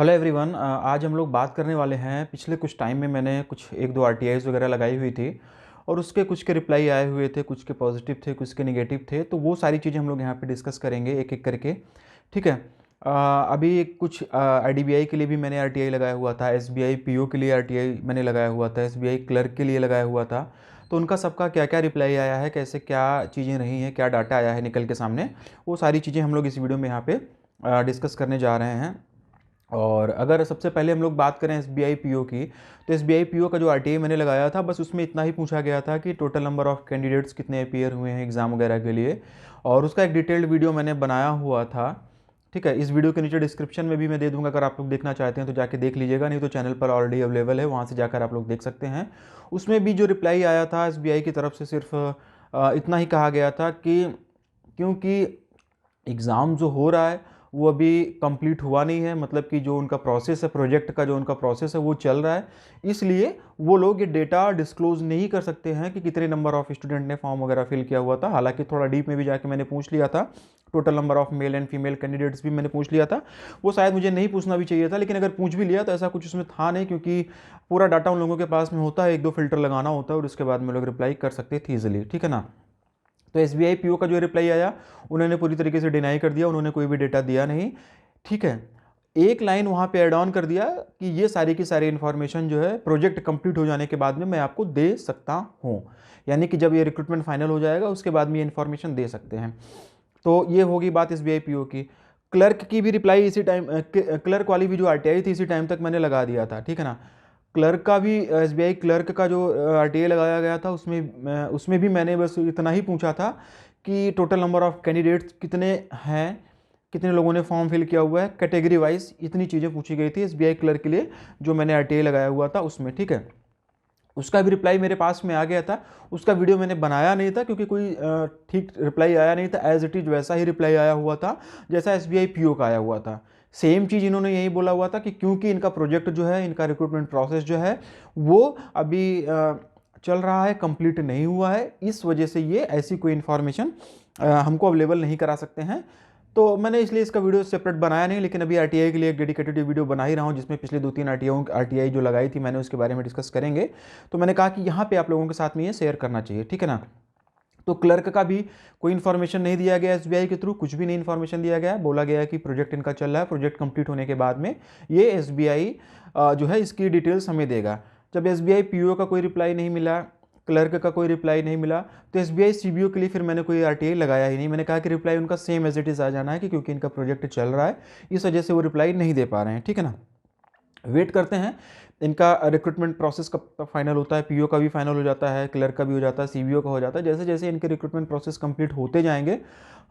Hello everyone. आज हम लोग बात करने वाले हैं। पिछले कुछ टाइम में मैंने कुछ एक दो आरटीआईज़ वगैरह लगाई हुई थी और उसके कुछ के रिप्लाई आए हुए थे, कुछ के पॉजिटिव थे, कुछ के नेगेटिव थे। तो वो सारी चीज़ें हम लोग यहाँ पे डिस्कस करेंगे एक एक करके। ठीक है। अभी कुछ आईडीबीआई के लिए भी मैंने आरटीआई लगाया हुआ था, एसबीआई पीओ के लिए आरटीआई मैंने लगाया हुआ था, एसबीआई क्लर्क के लिए लगाया हुआ था। तो उनका सबका क्या क्या रिप्लाई आया है, कैसे क्या चीज़ें रही हैं, क्या डाटा आया है निकल के सामने, वो सारी चीज़ें हम लोग इस वीडियो में यहाँ पे डिस्कस करने जा रहे हैं। और अगर सबसे पहले हम लोग बात करें एसबीआई पीओ की, तो एसबीआई पीओ का जो आरटीआई मैंने लगाया था, बस उसमें इतना ही पूछा गया था कि टोटल नंबर ऑफ़ कैंडिडेट्स कितने अपीयर हुए हैं एग्ज़ाम वगैरह के लिए। और उसका एक डिटेल्ड वीडियो मैंने बनाया हुआ था। ठीक है, इस वीडियो के नीचे डिस्क्रिप्शन में भी मैं दे दूंगा, अगर आप लोग देखना चाहते हैं तो जाके देख लीजिएगा, नहीं तो चैनल पर ऑलरेडी अवेलेबल है, वहाँ से जाकर आप लोग देख सकते हैं। उसमें भी जो रिप्लाई आया था एसबीआई की तरफ से, सिर्फ इतना ही कहा गया था कि क्योंकि एग्ज़ाम जो हो रहा है वो अभी कंप्लीट हुआ नहीं है, मतलब कि जो उनका प्रोसेस है, प्रोजेक्ट का जो उनका प्रोसेस है वो चल रहा है, इसलिए वो लोग ये डेटा डिस्क्लोज़ नहीं कर सकते हैं कि कितने नंबर ऑफ़ स्टूडेंट ने फॉर्म वगैरह फिल किया हुआ था। हालांकि थोड़ा डीप में भी जाके मैंने पूछ लिया था, total number of mail and female candidates भी मैंने पूछ लिया था। वो शायद मुझे नहीं पूछना भी चाहिए था, लेकिन अगर पूछ भी लिया तो ऐसा कुछ उसमें था नहीं, क्योंकि पूरा डाटा उन लोगों के पास में होता है, एक दो फिल्टर लगाना होता है और उसके बाद में लोग रिप्लाई कर सकते थे ईजिली। ठीक है ना। तो एसबीआई पीओ का जो रिप्लाई आया, उन्होंने पूरी तरीके से डिनाई कर दिया, उन्होंने कोई भी डेटा दिया नहीं। ठीक है। एक लाइन वहाँ पे ऐड ऑन कर दिया कि ये सारी की सारी इन्फॉर्मेशन जो है प्रोजेक्ट कंप्लीट हो जाने के बाद में मैं आपको दे सकता हूँ, यानी कि जब ये रिक्रूटमेंट फाइनल हो जाएगा उसके बाद में ये इन्फॉर्मेशन दे सकते हैं। तो ये होगी बात एसबीआई पीओ की। क्लर्क की भी रिप्लाई इसी टाइम, क्लर्क वाली भी जो आरटीआई थी इसी टाइम तक मैंने लगा दिया था। ठीक है ना। क्लर्क का भी, एसबीआई क्लर्क का जो आरटीआई लगाया गया था, उसमें भी मैंने बस इतना ही पूछा था कि टोटल नंबर ऑफ़ कैंडिडेट्स कितने हैं, कितने लोगों ने फॉर्म फिल किया हुआ है, कैटेगरी वाइज इतनी चीज़ें पूछी गई थी एसबीआई क्लर्क के लिए, जो मैंने आरटीआई लगाया हुआ था उसमें। ठीक है। उसका भी रिप्लाई मेरे पास में आ गया था। उसका वीडियो मैंने बनाया नहीं था क्योंकि कोई ठीक रिप्लाई आया नहीं था। एज इट इज़ वैसा ही रिप्लाई आया हुआ था जैसा एसबीआई पीओ का आया हुआ था। सेम चीज़ इन्होंने यही बोला हुआ था कि क्योंकि इनका प्रोजेक्ट जो है, इनका रिक्रूटमेंट प्रोसेस जो है वो अभी चल रहा है, कंप्लीट नहीं हुआ है, इस वजह से ये ऐसी कोई इन्फॉर्मेशन हमको अवेलेबल नहीं करा सकते हैं। तो मैंने इसलिए इसका वीडियो सेपरेट बनाया नहीं, लेकिन अभी आरटीआई के लिए एक डेडिकेटेड वीडियो बना ही रहा हूँ, जिसमें पिछले दो तीन आरटीआई जो लगाई थी मैंने, उसके बारे में डिस्कस करेंगे। तो मैंने कहा कि यहाँ पे आप लोगों के साथ में ये शेयर करना चाहिए। ठीक है ना। तो क्लर्क का भी कोई इन्फॉर्मेशन नहीं दिया गया एसबीआई के थ्रू, कुछ भी नहीं इन्फॉर्मेशन दिया गया। बोला गया कि प्रोजेक्ट इनका चल रहा है, प्रोजेक्ट कंप्लीट होने के बाद में ये एसबीआई जो है इसकी डिटेल्स हमें देगा। जब एसबीआई पीओ का कोई रिप्लाई नहीं मिला, क्लर्क का कोई रिप्लाई नहीं मिला, तो एसबीआई सीबीओ के लिए फिर मैंने कोई आरटीआई लगाया ही नहीं। मैंने कहा कि रिप्लाई उनका सेम एज इट इज़ आ जाना है, कि क्योंकि इनका प्रोजेक्ट चल रहा है, इस वजह से वो रिप्लाई नहीं दे पा रहे हैं। ठीक है ना। वेट करते हैं इनका रिक्रूटमेंट प्रोसेस कब तक फाइनल होता है। पीओ का भी फाइनल हो जाता है, क्लर्क का भी हो जाता है, सीबीओ का हो जाता है। जैसे जैसे इनके रिक्रूटमेंट प्रोसेस कंप्लीट होते जाएंगे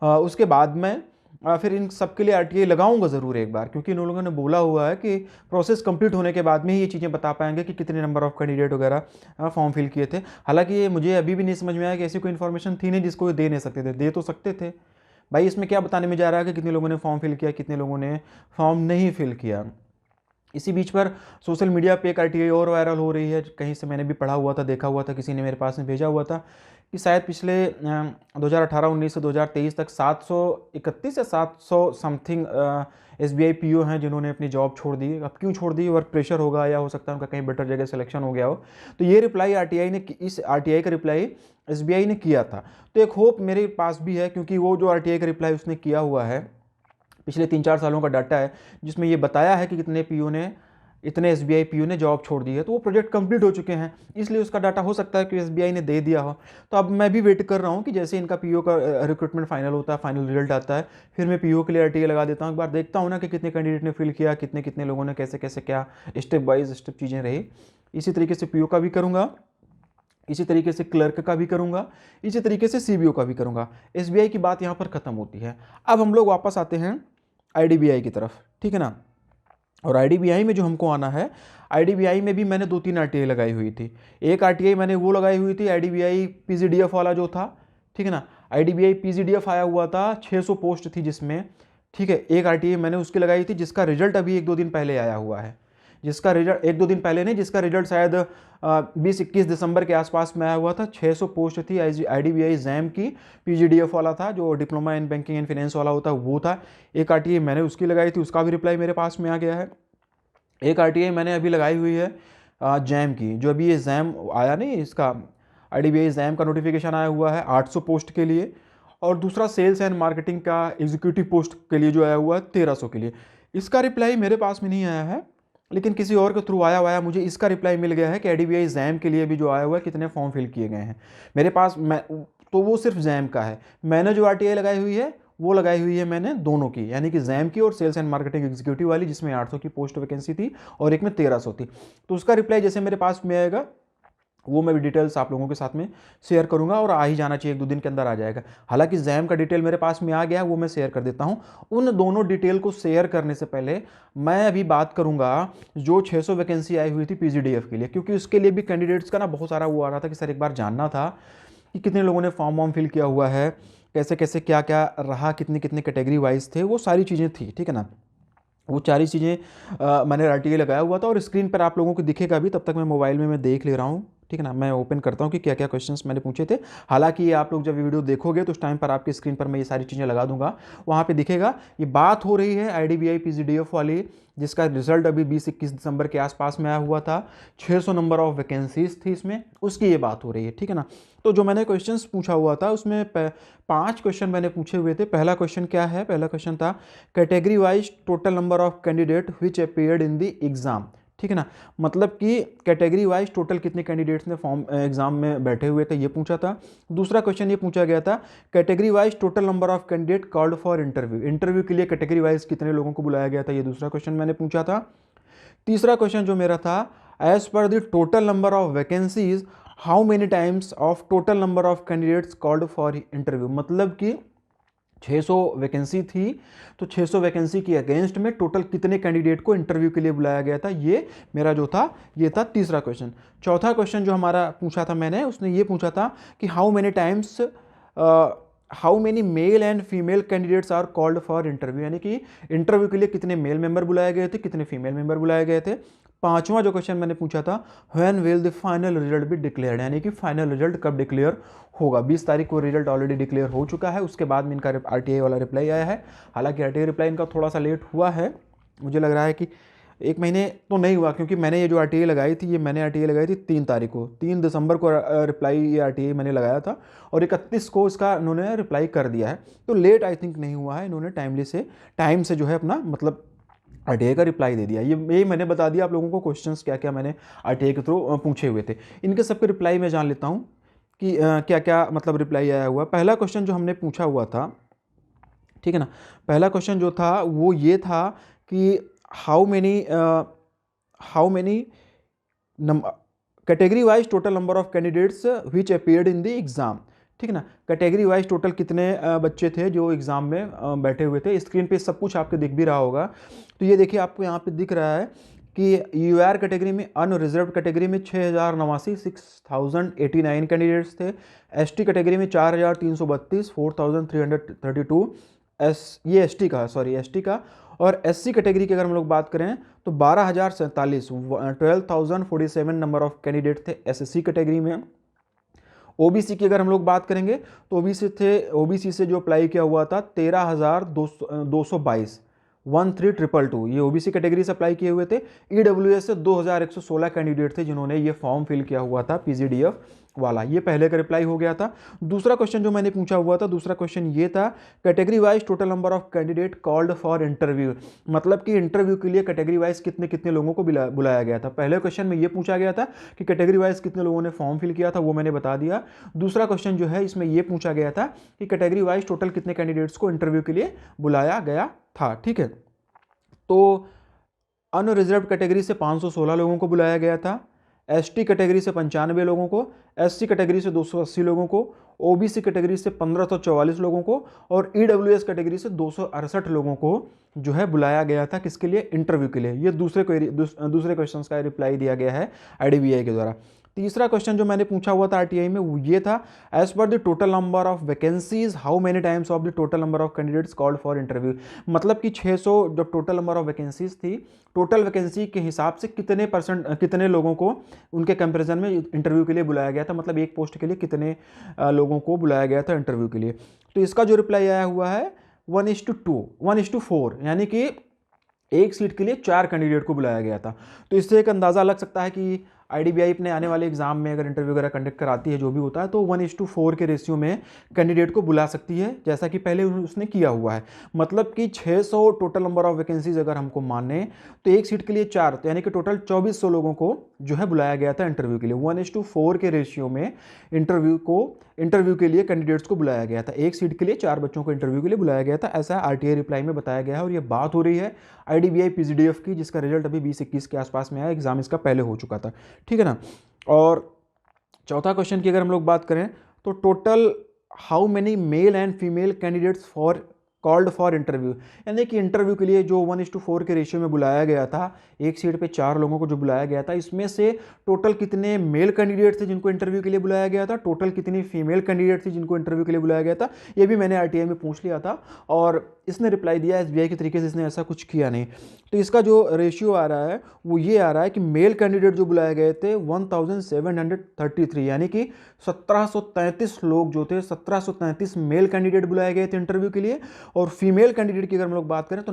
उसके बाद में फिर इन सब के लिए आरटीआई लगाऊंगा ज़रूर एक बार, क्योंकि इन लोगों ने बोला हुआ है कि प्रोसेस कंप्लीट होने के बाद में ही ये चीज़ें बता पाएंगे कि कितने नंबर ऑफ कैंडिडेट वगैरह फॉर्म फिल किए थे। हालांकि ये मुझे अभी भी नहीं समझ में आया कि ऐसी कोई इन्फॉर्मेशन थी नहीं जिसको ये दे नहीं सकते थे। दे तो सकते थे भाई, इसमें क्या बताने में जा रहा है कि कितने लोगों ने फॉर्म फिल किया, कितने लोगों ने फॉर्म नहीं फिल किया। इसी बीच पर सोशल मीडिया पे एक आरटीआई और वायरल हो रही है, कहीं से मैंने भी पढ़ा हुआ था, देखा हुआ था, किसी ने मेरे पास में भेजा हुआ था कि शायद पिछले 2018-19 से 2023 तक 731 या 700 समथिंग एसबीआई पीओ हैं जिन्होंने अपनी जॉब छोड़ दी। अब क्यों छोड़ दी, वर्क प्रेशर होगा या हो सकता है उनका कहीं बेटर जगह सिलेक्शन हो गया हो। तो ये रिप्लाई आरटीआई ने, इस आरटीआई का रिप्लाई एसबीआई ने किया था। तो एक होप मेरे पास भी है, क्योंकि वो जो आरटीआई का रिप्लाई उसने किया हुआ है पिछले 3-4 सालों का डाटा है, जिसमें ये बताया है कि कितने पीओ ने, इतने एसबीआई पीओ ने जॉब छोड़ दी है। तो वो प्रोजेक्ट कंप्लीट हो चुके हैं, इसलिए उसका डाटा हो सकता है कि एसबीआई ने दे दिया हो। तो अब मैं भी वेट कर रहा हूँ कि जैसे इनका पीओ का रिक्रूटमेंट फाइनल होता है, फाइनल रिजल्ट आता है, फिर मैं पीओ के लिए आरटीआई लगा देता हूँ। एक बार देखता हूँ ना कि कितने कैंडिडेट ने फिल किया, कितने कितने लोगों ने, कैसे कैसे क्या स्टेप बाइज स्टेप चीज़ें रही। इसी तरीके से पीओ का भी करूँगा, इसी तरीके से क्लर्क का भी करूँगा, इसी तरीके से सीबीओ का भी करूँगा। एसबीआई की बात यहाँ पर ख़त्म होती है। अब हम लोग वापस आते हैं आईडीबीआई की तरफ। ठीक है ना। और आईडीबीआई में जो हमको आना है, आईडीबीआई में भी मैंने 2-3 आरटीआई लगाई हुई थी। एक आरटीआई मैंने वो लगाई हुई थी आईडीबीआई पीजीडीएफ वाला जो था। ठीक है ना। आईडीबीआई पीजीडीएफ आया हुआ था, 600 पोस्ट थी जिसमें। ठीक है। एक आरटीआई मैंने उसकी लगाई थी जिसका रिजल्ट अभी 1-2 दिन पहले आया हुआ है, जिसका रिजल्ट 1-2 दिन पहले नहीं, जिसका रिजल्ट शायद 20-21 दिसंबर के आसपास में आया हुआ था। 600 पोस्ट थी आईडीबीआई जैम की, पीजीडीएफ वाला था, जो diploma in banking and finance वाला होता है वो था। एक आरटीआई मैंने उसकी लगाई थी, उसका भी रिप्लाई मेरे पास में आ गया है। एक आरटीआई मैंने अभी लगाई हुई है जैम की, जो अभी ये जैम आया नहीं, इसका आईडीबीआई जैम का नोटिफिकेशन आया हुआ है 800 पोस्ट के लिए। और दूसरा सेल्स एंड मार्केटिंग का एग्जीक्यूटिव पोस्ट के लिए जो आया हुआ है 1300 के लिए। इसका रिप्लाई मेरे पास में नहीं आया है, लेकिन किसी और के थ्रू आया हुआ है, मुझे इसका रिप्लाई मिल गया है कि आईडीबीआई जैम के लिए भी जो आया हुआ है कितने फॉर्म फिल किए गए हैं मेरे पास। मैं तो वो सिर्फ जैम का है। मैंने जो आरटीआई लगाई हुई है वो लगाई हुई है मैंने दोनों की, यानी कि जैम की और सेल्स एंड मार्केटिंग एग्जीक्यूटिव वाली, जिसमें 800 की पोस्ट वैकेंसी थी और एक में 1300 थी। तो उसका रिप्लाई जैसे मेरे पास में आएगा वो मैं भी डिटेल्स आप लोगों के साथ में शेयर करूंगा, और आ ही जाना चाहिए, 1-2 दिन के अंदर आ जाएगा। हालांकि जैम का डिटेल मेरे पास में आ गया, वो मैं शेयर कर देता हूं। उन दोनों डिटेल को शेयर करने से पहले मैं अभी बात करूंगा जो 600 वैकेंसी आई हुई थी पीजीडीएफ के लिए, क्योंकि उसके लिए भी कैंडिडेट्स का ना बहुत सारा वो आ रहा था कि सर एक बार जानना था कि कितने लोगों ने फॉर्म वॉर्म फिल किया हुआ है, कैसे कैसे क्या क्या रहा, कितनी कितनी कैटेगरी वाइज थे, वो सारी चीज़ें थी, ठीक है ना। वो सारी चीज़ें मैंने आरटीआई लगाया हुआ था और स्क्रीन पर आप लोगों को दिखेगा भी, तब तक मैं मोबाइल में मैं देख ले रहा हूँ, ठीक है ना। मैं ओपन करता हूँ कि क्या क्या क्वेश्चंस मैंने पूछे थे। हालांकि ये आप लोग जब वीडियो देखोगे तो उस टाइम पर आपकी स्क्रीन पर मैं ये सारी चीज़ें लगा दूंगा, वहाँ पे दिखेगा। ये बात हो रही है आईडीबीआई पीजीडीएफ वाली, जिसका रिजल्ट अभी 20-21 दिसंबर के आसपास में आया हुआ था। 600 नंबर ऑफ वैकेंसीज थी इसमें, उसकी ये बात हो रही है, ठीक है ना। तो जो मैंने क्वेश्चंस पूछा हुआ था उसमें 5 क्वेश्चन मैंने पूछे हुए थे। पहला क्वेश्चन क्या है, पहला क्वेश्चन था category wise total number of candidate which appeared in the exam, ठीक है ना। मतलब कि कैटेगरी वाइज टोटल कितने कैंडिडेट्स ने फॉर्म एग्जाम में बैठे हुए थे, ये पूछा था। दूसरा क्वेश्चन ये पूछा गया था category wise total number of candidate called for interview, interview के लिए कैटेगरी वाइज कितने लोगों को बुलाया गया था, ये दूसरा क्वेश्चन मैंने पूछा था। तीसरा क्वेश्चन जो मेरा था as per the total number of vacancies how many times of total number of candidates called for interview, मतलब कि 600 वैकेंसी थी, तो 600 वैकेंसी के अगेंस्ट में टोटल कितने कैंडिडेट को इंटरव्यू के लिए बुलाया गया था, ये मेरा जो था ये था तीसरा क्वेश्चन। चौथा क्वेश्चन जो हमारा पूछा था मैंने, उसने ये पूछा था कि how many male and female candidates are called for interview, यानी कि इंटरव्यू के लिए कितने मेल मेंबर बुलाए गए थे, कितने फीमेल मेंबर बुलाए गए थे। पांचवा जो क्वेश्चन मैंने पूछा था when will the final result be declared, यानी कि फाइनल रिजल्ट कब डिक्लेयर होगा। 20 तारीख को रिजल्ट ऑलरेडी डिक्लेयर हो चुका है, उसके बाद में इनका आरटीआई वाला रिप्लाई आया है। हालांकि आरटीआई रिप्लाई इनका थोड़ा सा लेट हुआ है, मुझे लग रहा है कि 1 महीने तो नहीं हुआ, क्योंकि मैंने ये जो आरटीआई लगाई थी, ये मैंने आरटीआई लगाई थी 3 तारीख को, 3 दिसंबर को रिप्लाई ये आरटीआई मैंने लगाया था, और 31 को इसका इन्होंने रिप्लाई कर दिया है। तो लेट आई थिंक नहीं हुआ है, इन्होंने टाइम से जो है अपना मतलब आरटीआई का रिप्लाई दे दिया। ये मैंने बता दिया आप लोगों को क्वेश्चंस क्या क्या मैंने आरटीआई के थ्रू पूछे हुए थे। इनके सबके रिप्लाई मैं जान लेता हूँ कि क्या क्या मतलब रिप्लाई आया हुआ। पहला क्वेश्चन जो हमने पूछा हुआ था, ठीक है ना, पहला क्वेश्चन जो था वो ये था कि how many category wise total number of candidates which appeared in the exam, ठीक है ना। कैटेगरी वाइज टोटल कितने बच्चे थे जो एग्जाम में बैठे हुए थे। स्क्रीन पे सब कुछ आपको दिख भी रहा होगा। तो ये देखिए आपको यहाँ पे दिख रहा है कि यूआर कैटेगरी में, अनरिजर्व कैटेगरी में 6089 कैंडिडेट्स थे। एसटी कैटेगरी में 4332, 4332 ये एसटी का। और एससी कैटेगरी की अगर हम लोग बात करें तो 12047, 12047 नंबर ऑफ कैंडिडेट थे एसएससी कैटेगरी में। ओबीसी की अगर हम लोग बात करेंगे तो ओबीसी से जो अप्लाई किया हुआ था 13,222, 13,222, ये ओबीसी कैटेगरी से अप्लाई किए हुए थे। ईडब्ल्यूएस से 2,116 कैंडिडेट थे जिन्होंने ये फॉर्म फिल किया हुआ था पीजीडीएफ वाला, ये पहले का रिप्लाई हो गया था। दूसरा क्वेश्चन जो मैंने पूछा हुआ था, दूसरा क्वेश्चन ये था category wise total number of candidate called for interview, मतलब कि इंटरव्यू के लिए कैटेगरी वाइज कितने कितने लोगों को बुलाया गया था। पहले क्वेश्चन में ये पूछा गया था कि कैटेगरी वाइज कितने लोगों ने फॉर्म फिल किया था, वो मैंने बता दिया। दूसरा क्वेश्चन जो है इसमें ये पूछा गया था कि कैटेगरी वाइज टोटल कितने कैंडिडेट्स को इंटरव्यू के लिए बुलाया गया था, ठीक है। तो अनरिजर्व कैटेगरी से 516 लोगों को बुलाया गया था, एसटी कैटेगरी से 95 लोगों को, एससी कैटेगरी से 280 लोगों को, ओबीसी कैटेगरी से 1544 लोगों को, और ईडब्ल्यूएस कैटेगरी से 268 लोगों को जो है बुलाया गया था किसके लिए, इंटरव्यू के लिए। ये दूसरे क्वेश्चंस का रिप्लाई दिया गया है आईडीबीआई के द्वारा। तीसरा क्वेश्चन जो मैंने पूछा हुआ था आरटीआई में वो ये था as per the total number of vacancies how many times of the total number of candidates called for interview, मतलब कि 600 जो टोटल नंबर ऑफ वैकेंसीज थी, टोटल वैकेंसी के हिसाब से कितने लोगों को उनके कंपैरिजन में इंटरव्यू के लिए बुलाया गया था, मतलब एक पोस्ट के लिए कितने लोगों को बुलाया गया था इंटरव्यू के लिए। तो इसका जो रिप्लाई आया हुआ है 1:4, यानी कि एक सीट के लिए 4 कैंडिडेट को बुलाया गया था। तो इससे एक अंदाज़ा लग सकता है कि आईडीबीआई अपने आने वाले एग्जाम में अगर इंटरव्यू वगैरह कंडक्ट कराती है, जो भी होता है, तो 1:4 के रेशियो में कैंडिडेट को बुला सकती है, जैसा कि पहले उसने किया हुआ है। मतलब कि 600 टोटल नंबर ऑफ वैकेंसीज अगर हमको माने, तो एक सीट के लिए 4, तो यानी कि टोटल 2400 लोगों को जो है बुलाया गया था इंटरव्यू के लिए। 1:4 के रेशियो में इंटरव्यू के लिए कैंडिडेट्स को बुलाया गया था। एक सीट के लिए 4 बच्चों को इंटरव्यू के लिए बुलाया गया था, ऐसा आरटीआई रिप्लाई में बताया गया है। और ये बात हो रही है आईडीबीआई पीजीडीएफ की, जिसका रिजल्ट अभी 20-21 के आसपास में आया, एग्जाम इसका पहले हो चुका था, ठीक है ना। और चौथा क्वेश्चन की अगर हम लोग बात करें, तो total how many male and female candidates for called for interview, यानी कि इंटरव्यू के लिए जो 1:4 के रेशियो में बुलाया गया था, एक सीट पे 4 लोगों को जो बुलाया गया था, इसमें से टोटल कितने मेल कैंडिडेट थे जिनको इंटरव्यू के लिए बुलाया गया था, टोटल कितनी फीमेल कैंडिडेट थी जिनको इंटरव्यू के लिए बुलाया गया था, ये भी मैंने आरटीआई में पूछ लिया था और इसने रिप्लाई दिया एसबीआई के तरीके से, इसने ऐसा कुछ किया नहीं। तो इसका जो रेशियो आ रहा है वो ये आ रहा है कि मेल कैंडिडेट जो बुलाए गए थे 1733, यानी कि 1733 लोग जो थे, 1733 मेल कैंडिडेट बुलाए गए थे इंटरव्यू के लिए। और फीमेल कैंडिडेट की अगर हम लोग बात करें तो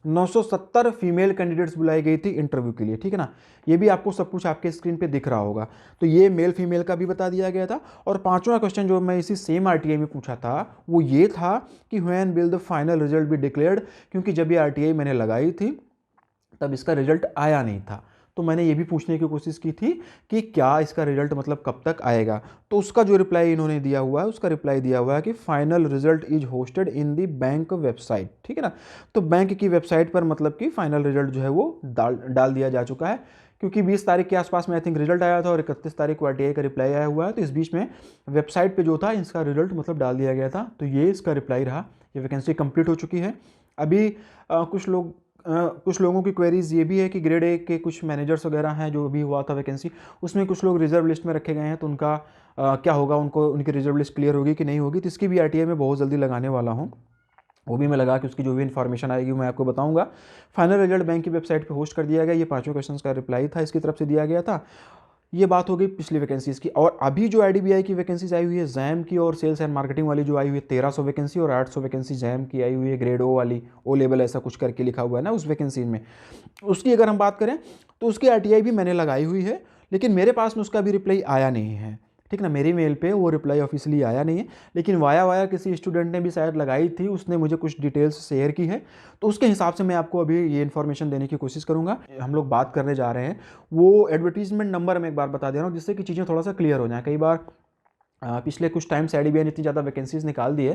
970 फीमेल कैंडिडेट्स बुलाई गई थी इंटरव्यू के लिए, ठीक है ना। ये भी आपको सब कुछ आपके स्क्रीन पे दिख रहा होगा। तो ये मेल फीमेल का भी बता दिया गया था। और पांचवा क्वेश्चन जो मैं इसी सेम आरटीआई में पूछा था वो ये था कि when will the final result be declared, क्योंकि जब ये आरटीआई मैंने लगाई थी तब इसका रिजल्ट आया नहीं था। तो मैंने ये भी पूछने की कोशिश की थी कि क्या इसका रिजल्ट मतलब कब तक आएगा। तो उसका जो रिप्लाई इन्होंने दिया हुआ है, उसका रिप्लाई दिया हुआ है कि final result is hosted in the bank website, ठीक है ना। तो बैंक की वेबसाइट पर मतलब कि फाइनल रिजल्ट जो है वो डाल दिया जा चुका है, क्योंकि 20 तारीख के आसपास में आई थिंक रिजल्ट आया था और 31 तारीख को आरटीआई का रिप्लाई आया हुआ है। तो इस बीच में वेबसाइट पर जो था इसका रिजल्ट मतलब डाल दिया गया था। तो ये इसका रिप्लाई रहा। ये वैकेंसी कंप्लीट हो चुकी है। अभी कुछ लोगों की क्वेरीज ये भी है कि ग्रेड ए के कुछ मैनेजर्स वगैरह हैं, जो भी हुआ था वैकेंसी, उसमें कुछ लोग रिजर्व लिस्ट में रखे गए हैं, तो उनका क्या होगा, उनकी रिजर्व लिस्ट क्लियर होगी कि नहीं होगी। तो इसकी भी आरटीआई में बहुत जल्दी लगाने वाला हूँ। वो भी मैं लगा कि उसकी जो भी इन्फॉर्मेशन आएगी मैं आपको बताऊंगा। फाइनल रिजल्ट बैंक की वेबसाइट पे होस्ट कर दिया गया। ये पांचों क्वेश्चंस का रिप्लाई था, इसकी तरफ से दिया गया था। ये बात हो गई पिछली वैकेंसीज की। और अभी जो आईडीबीआई की वैकेंसीज आई हुई है जैम की और सेल्स एंड मार्केटिंग वाली जो आई हुई है 1300 वैकेंसी, और 800 वैकेंसी जैम की आई हुई है, ग्रेड ओ वाली, ओ लेवल ऐसा कुछ करके लिखा हुआ है ना उस वैकेंसी में। उसकी अगर हम बात करें तो उसकी आरटीआई भी मैंने लगाई हुई है, लेकिन मेरे पास में उसका भी रिप्लाई आया नहीं है, ठीक ना। मेरी मेल पे वो रिप्लाई ऑफिशियली आया नहीं है, लेकिन वाया किसी स्टूडेंट ने भी शायद लगाई थी, उसने मुझे कुछ डिटेल्स शेयर की है। तो उसके हिसाब से मैं आपको अभी ये इन्फॉर्मेशन देने की कोशिश करूंगा। हम लोग बात करने जा रहे हैं वो एडवर्टीजमेंट नंबर में एक बार बता दे रहा हूँ, जिससे कि चीज़ें थोड़ा सा क्लियर हो जाए। कई बार पिछले कुछ टाइम से आईडीबीआई ने इतनी ज़्यादा वैकेंसीज निकाल दी है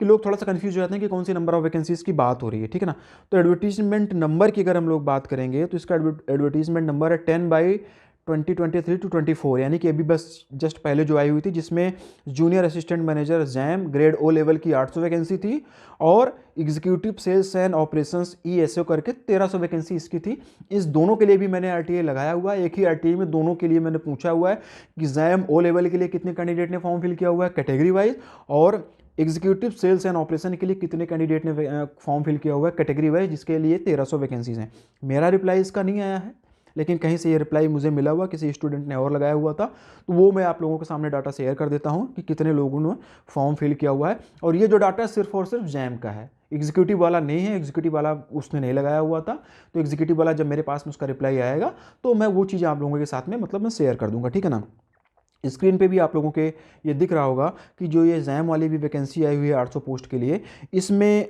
कि लोग थोड़ा सा कंफ्यूज हो जाते हैं कि कौन सी नंबर ऑफ वैकेंसीज की बात हो रही है, ठीक है ना। तो एडवर्टीजमेंट नंबर की अगर हम लोग बात करेंगे तो इसका एडवर्टीजमेंट नंबर है 10/2023-24, यानी कि अभी बस जस्ट पहले जो आई हुई थी, जिसमें junior assistant manager JAM grade O level की 800 वैकेंसी थी और executive sales and operations ESO करके 1300 वैकेंसी इसकी थी। इस दोनों के लिए भी मैंने आरटीआई लगाया हुआ है। एक ही आरटीआई में दोनों के लिए मैंने पूछा हुआ है कि जैम ओ लेवल के लिए कितने कैंडिडेट ने फॉर्म फिल किया हुआ है कैटेगरी वाइज, और एग्जीक्यूटिव सेल्स एंड ऑपरेशन के लिए कितने कैंडिडेट ने फॉर्म फिल किया हुआ है कैटेगरी वाइज, जिसके लिए 1300 वैकेंसीज हैं। मेरा रिप्लाई इसका नहीं आया है, लेकिन कहीं से ये रिप्लाई मुझे मिला हुआ, किसी स्टूडेंट ने और लगाया हुआ था, तो वो मैं आप लोगों के सामने डाटा शेयर कर देता हूँ कि कितने लोगों ने फॉर्म फिल किया हुआ है। और ये जो डाटा सिर्फ और सिर्फ जैम का है, एग्जीक्यूटिव वाला नहीं है। एग्जीक्यूटिव वाला उसने नहीं लगाया हुआ था, तो एग्जीक्यूटिव वाला जब मेरे पास में उसका रिप्लाई आएगा तो मैं वो चीज़ें आप लोगों के साथ में मतलब मैं शेयर कर दूंगा, ठीक है ना। स्क्रीन पे भी आप लोगों के ये दिख रहा होगा कि जो ये जैम वाली भी वैकेंसी आई हुई है 800 पोस्ट के लिए, इसमें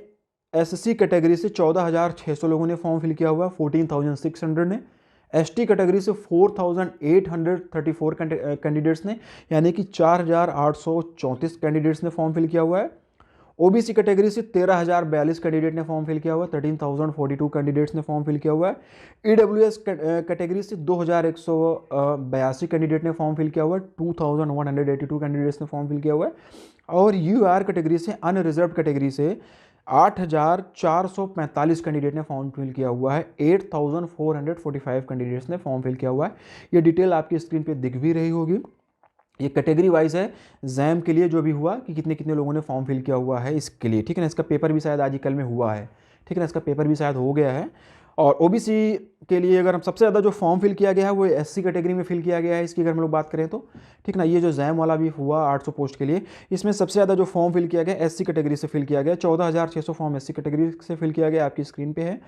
एससी कैटेगरी से 14,600 लोगों ने फॉर्म फिल किया हुआ है, 14,600 ने। एसटी कैटेगरी से 4,834 कैंडिडेट्स ने, यानी कि 4,834 कैंडिडेट्स ने फॉर्म फिल किया हुआ है। ओबीसी कैटेगरी से 13,042 कैंडिडेट ने फॉर्म फिल किया हुआ है, 13,042 कैंडिडेट्स ने फॉर्म फिल किया हुआ है। ईडब्ल्यूएस कैटेगरी से 2,182 कैंडिडेट ने फॉर्म फिल किया हुआ है, 2,182 कैंडिडेट्स ने फॉर्म फिल किया हुआ है। और यूआर कैटेगरी से, अनरिजर्व कैटेगरी से 8,445 कैंडिडेट ने फॉर्म फिल किया हुआ है, 8,445 कैंडिडेट्स ने फॉर्म फिल किया हुआ है। ये डिटेल आपकी स्क्रीन पे दिख भी रही होगी। ये कैटेगरी वाइज है जैम के लिए जो भी हुआ कि कितने कितने लोगों ने फॉर्म फिल किया हुआ है इसके लिए, ठीक है ना। इसका पेपर भी शायद आज ही कल में हुआ है, ठीक है ना, इसका पेपर भी शायद हो गया है। और ओबीसी के लिए अगर हम सबसे ज़्यादा जो फॉर्म फिल किया गया है वो एससी कैटेगरी में फिल किया गया है। इसकी अगर हम लोग बात करें तो ठीक ना, ये जो जैम वाला भी हुआ 800 पोस्ट के लिए, इसमें सबसे ज़्यादा जो फॉर्म फिल किया गया एससी कैटेगरी से फिल किया गया, 14,600 फॉर्म एससी कैटेगरी से फिल किया गया, आपकी स्क्रीन पे है।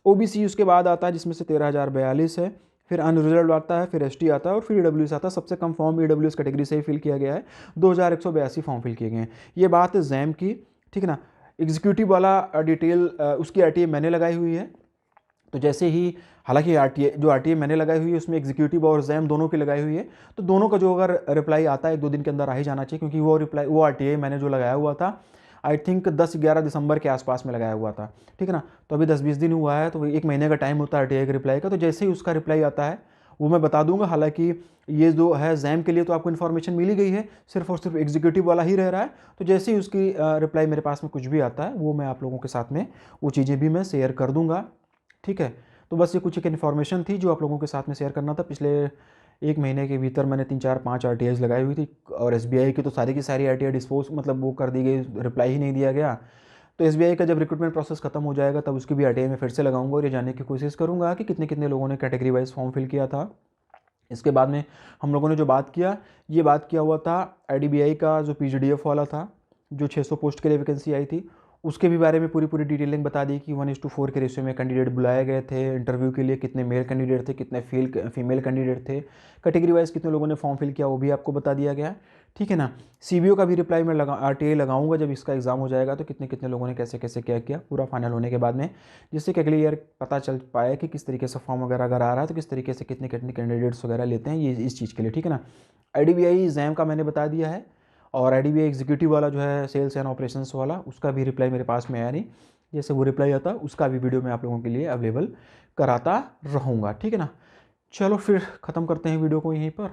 ओबीसी उसके बाद आता है जिसमें से 13,042 है, फिर अनरिजर्व्ड आता है, फिर एसटी आता है और फिर ईडब्ल्यूएस आता है। सबसे कम फॉर्म ईडब्ल्यूएस कैटेगरी से ही फिल किया गया है, 2,182 फॉर्म फिल किए गए हैं। ये बात है जैम की, ठीक है ना। एग्जीक्यूटिव वाला डिटेल उसकी आरटीए मैंने लगाई हुई है। तो जैसे ही, हालांकि आरटीए मैंने लगाई हुई है उसमें एग्जीक्यूटिव और जैम दोनों की लगाई हुई है, तो दोनों का जो अगर रिप्लाई आता है 1-2 दिन के अंदर आ ही जाना चाहिए, क्योंकि वो आरटीए मैंने जो लगाया हुआ था आई थिंक 10-11 दिसंबर के आसपास में लगाया हुआ था, ठीक है ना। तो अभी 10-20 दिन हुआ है, तो 1 महीने का टाइम होता है आरटीआई के रिप्लाई का। तो जैसे ही उसका रिप्लाई आता है वो मैं बता दूंगा। हालांकि ये जो है जैम के लिए तो आपको इन्फॉर्मेशन मिल ही गई है, सिर्फ और सिर्फ एग्जीक्यूटिव वाला ही रह रहा है। तो जैसे ही उसकी रिप्लाई मेरे पास में कुछ भी आता है वो मैं आप लोगों के साथ में वो चीज़ें भी मैं शेयर कर दूंगा, ठीक है। तो बस ये कुछ एक इन्फॉर्मेशन थी जो आप लोगों के साथ में शेयर करना था। पिछले 1 महीने के भीतर मैंने 3-4-5 आरटीआईज लगाई हुई थी, और एसबीआई की तो सारी की सारी आरटीआई डिस्पोज मतलब वो कर दी गई, रिप्लाई ही नहीं दिया गया। तो एसबीआई का जब रिक्रूटमेंट प्रोसेस खत्म हो जाएगा तब उसकी भी आरटीआई में फिर से लगाऊंगा और ये जानने की कोशिश करूंगा कि कितने कितने लोगों ने कैटेगरी वाइज फॉर्म फिल किया था। इसके बाद में हम लोगों ने जो बात किया, ये बात किया हुआ था आईडीबीआई का जो पीजीडीएफ वाला था, जो 600 पोस्ट के लिए वैकेंसी आई थी, उसके भी बारे में पूरी डिटेलिंग बता दी कि 1:4 के रेशियो में कैंडिडेट बुलाए गए थे इंटरव्यू के लिए, कितने मेल कैंडिडेट थे, कितने फीमेल कैंडिडेट थे, कैटेगरी वाइज कितने लोगों ने फॉर्म फिल किया वो भी आपको बता दिया गया, ठीक है ना। सीबीओ का भी रिप्लाई मैं आरटीआई लगाऊंगा जब इसका एग्जाम हो जाएगा, तो कितने कितने लोगों ने कैसे कैसे क्या किया पूरा फाइनल होने के बाद में, जिससे कि अगले ईयर पता चल पाए कि किस तरीके से फॉर्म वगैरह अगर आ रहा है तो किस तरीके से कितने कितने कैंडिडेट्स वगैरह लेते हैं ये इस चीज़ के लिए, ठीक है ना। आईडीबीआई जैम का मैंने बता दिया है, और आईडीबीआई एग्जीक्यूटिव वाला जो है सेल्स एंड ऑपरेशंस वाला, उसका भी रिप्लाई मेरे पास में आया नहीं। जैसे वो रिप्लाई आता उसका भी वीडियो मैं आप लोगों के लिए अवेलेबल कराता रहूँगा, ठीक है ना। चलो फिर ख़त्म करते हैं वीडियो को यहीं पर,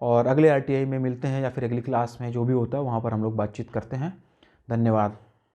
और अगले आरटीआई में मिलते हैं या फिर अगली क्लास में जो भी होता है वहाँ पर हम लोग बातचीत करते हैं। धन्यवाद।